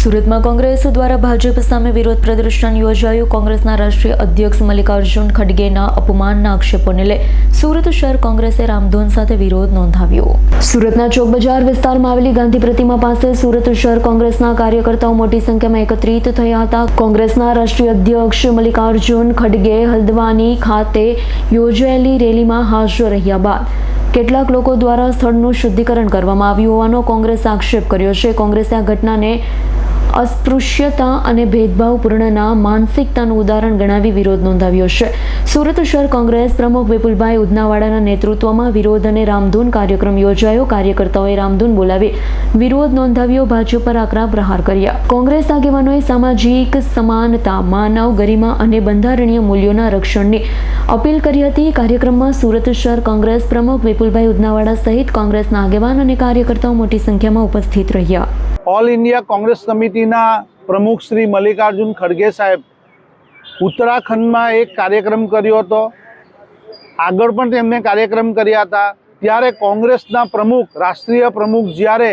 સુરતમાં કોંગ્રેસ દ્વારા ભાજપ સામે વિરોધ પ્રદર્શન યોજાયું। કોંગ્રેસના રાષ્ટ્રીય અધ્યક્ષ મલ્લિકાર્જુન ખડગેના અપમાનના આક્ષેપોને લઈ સુરત શહેર કોંગ્રેસે રામધૂન સાથે વિરોધ નોંધાવ્યો। સુરતના ચોક બજાર વિસ્તારમાં આવેલી ગાંધી પ્રતિમા પાસે સુરત શહેર કોંગ્રેસના કાર્યકર્તાઓ મોટી સંખ્યામાં એકત્રિત થયા હતા। કોંગ્રેસના રાષ્ટ્રીય અધ્યક્ષ મલ્લિકાર્જુન ખડગે હલ્દવાની ખાતે યોજાયેલી રેલીમાં હાજર રહ્યા બાદ કેટલાક લોકો દ્વારા સ્થળનું શુદ્ધિકરણ કરવામાં આવ્યું હોવાનો કોંગ્રેસે આક્ષેપ કર્યો છે। કોંગ્રેસે આ ઘટનાને અસ્પૃશ્યતા અને ભેદભાવપૂર્ણના માનસિકતાનું ઉદાહરણ ગણાવી વિરોધ નોંધાવ્યો છે। સુરત શહેર કોંગ્રેસ પ્રમુખ વિપુલભાઈ ઉદનાવાડાના નેતૃત્વમાં વિરોધ અને રામધૂન કાર્યક્રમ યોજાયો। કાર્યકર્તાઓએ રામધૂન બોલાવી વિરોધ નોંધાવ્યો, ભાજપ પર આકરા પ્રહાર કર્યા। કોંગ્રેસ આગેવાનોએ સામાજિક સમાનતા, માનવ ગરિમા અને બંધારણીય મૂલ્યોના રક્ષણની અપીલ કરી હતી। કાર્યક્રમમાં સુરત શહેર કોંગ્રેસ પ્રમુખ વિપુલભાઈ ઉદનાવાડા સહિત કોંગ્રેસના આગેવાન અને કાર્યકર્તાઓ મોટી સંખ્યામાં ઉપસ્થિત રહ્યા। ઓલ ઇન્ડિયા કોંગ્રેસ સમિતિના પ્રમુખ શ્રી મલ્લિકાર્જુન ખડગે સાહેબ ઉત્તરાખંડમાં એક કાર્યક્રમ કર્યો હતો। આગળ પણ તેમણે કાર્યક્રમ કર્યા હતા। ત્યારે કોંગ્રેસના પ્રમુખ, રાષ્ટ્રીય પ્રમુખ જ્યારે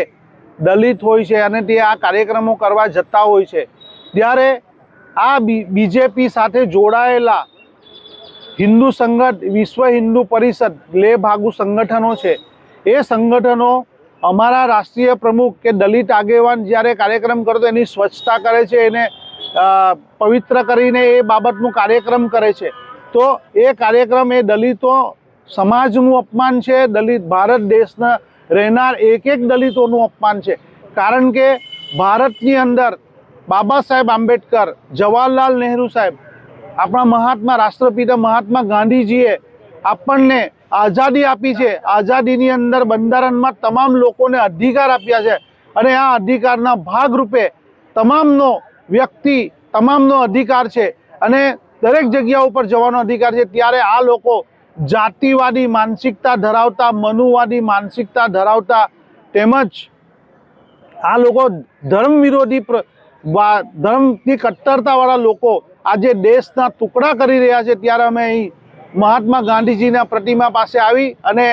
દલિત હોય છે અને તે આ કાર્યક્રમો કરવા જતા હોય છે, ત્યારે આ બીજેપી સાથે જોડાયેલા હિન્દુ સંગઠન, વિશ્વ હિન્દુ પરિષદ, લે ભાગુ સંગઠનો છે, એ સંગઠનો અમારા રાષ્ટ્રીય પ્રમુખ કે દલિત આગેવાન જ્યારે કાર્યક્રમ કરે તો એની સ્વચ્છતા કરે છે, એને પવિત્ર કરીને એ બાબતનું કાર્યક્રમ કરે છે। તો એ કાર્યક્રમ એ દલિતો સમાજનું અપમાન છે, દલિત ભારત દેશના રહેનાર એક દલિતોનું અપમાન છે। કારણ કે ભારતની અંદર બાબા સાહેબ આંબેડકર, જવાહરલાલ નહેરુ સાહેબ, આપણા મહાત્મા રાષ્ટ્રપિતા મહાત્મા ગાંધીજીએ આપણને આઝાદી આપી છે। આઝાદીની અંદર બંધારણમાં તમામ લોકોને અધિકાર આપ્યા છે અને આ અધિકારના ભાગરૂપે તમામનો વ્યક્તિ, તમામનો અધિકાર છે અને દરેક જગ્યા ઉપર જવાનો અધિકાર છે। ત્યારે આ લોકો જાતિવાદી માનસિકતા ધરાવતા, મનુવાદી માનસિકતા ધરાવતા, તેમજ આ લોકો ધર્મ વિરોધી, ધર્મની કટ્ટરતાવાળા લોકો આજે દેશના ટુકડા કરી રહ્યા છે। ત્યારે અમે અહીં મહાત્મા ગાંધીજીના પ્રતિમા પાસે આવી અને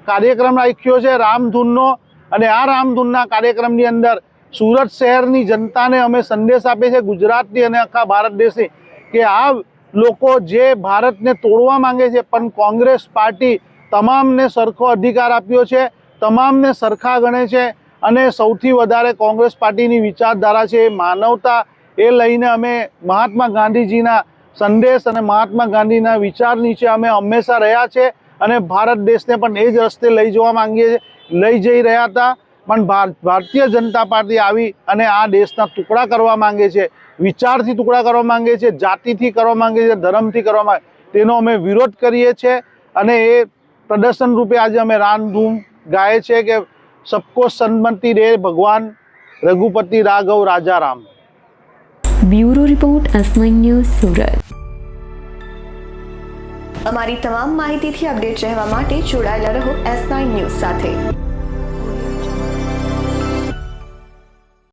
કાર્યક્રમ રાખ્યો છે રામધૂનનો। અને આ રામધૂનના કાર્યક્રમની અંદર સુરત શહેરની જનતાને અમે સંદેશ આપીએ છીએ, ગુજરાતની અને આખા ભારત દેશની, કે આ લોકો જે ભારતને તોડવા માંગે છે, પણ કોંગ્રેસ પાર્ટી તમામને સરખો અધિકાર આપ્યો છે, તમામને સરખા ગણે છે અને સૌથી વધારે કોંગ્રેસ પાર્ટીની વિચારધારા છે માનવતા। એ લઈને અમે મહાત્મા ગાંધીજીના સંદેશ અને મહાત્મા ગાંધીના વિચાર નીચે અમે હંમેશા રહ્યા છે અને ભારત દેશને પણ એ જ રસ્તે લઈ જવા માંગીએ છીએ, લઈ જઈ રહ્યા હતા। પણ ભારતીય જનતા પાર્ટી આવી અને આ દેશના ટુકડા કરવા માંગે છે, વિચારથી ટુકડા કરવા માંગે છે, જાતિથી કરવા માંગે છે, ધર્મથી કરવા માંગે, તેનો અમે વિરોધ કરીએ છીએ અને એ પ્રદર્શન રૂપે આજે અમે રામધૂન ગાય છે કે સબકો સન્મતિ દે ભગવાન Raghupati Raghav Raja Ram. Bureau report, S9 news, Surat. અમારી તમામ માહિતીથી અપડેટ રહેવા માટે જોડાયેલા રહો S9 ન્યૂઝ સાથે।